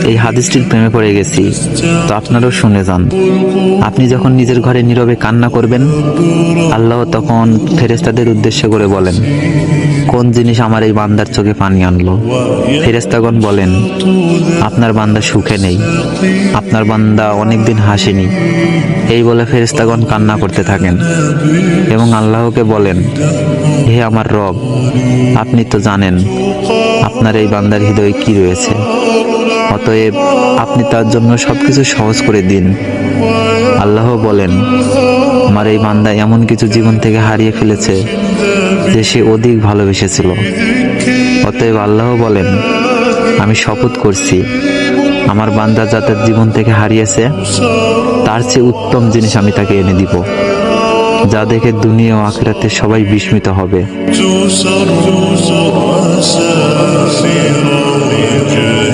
এই হাদিসটির প্রেমে পড়ে গেছি, তো আপনারাও শুনে যান। আপনি যখন নিজের ঘরে নীরবে কান্না করবেন, আল্লাহ তখন ফেরেশতাদের উদ্দেশ্য করে বলেন, কোন জিনিস আমার এই বান্দার চোখে পানি আনলো? ফেরেশতাগণ বলেন, আপনার বান্দা সুখে নেই, আপনার বান্দা অনেকদিন হাসেনি। এই বলে ফেরেশতাগণ কান্না করতে থাকেন এবং আল্লাহকে বলেন, হে আমার রব, আপনি তো জানেন আপনার এই বান্দার হৃদয়ে কি রয়েছে, অতএব আপনি তার জন্য সবকিছু সহজ করে দিন। আল্লাহ বলেন, আমার এই বান্দা এমন কিছু জীবন থেকে হারিয়ে ফেলেছে যে সে অধিক ভালোবেসেছিল। অতএব আল্লাহ বলেন, আমি শপথ করছি, আমার বান্দা যা তার জীবন থেকে হারিয়েছে তার চেয়ে উত্তম জিনিস আমি তাকে এনে দিব, যা দেখে দুনিয়া ও আখিরাতে সবাই বিস্মিত হবে।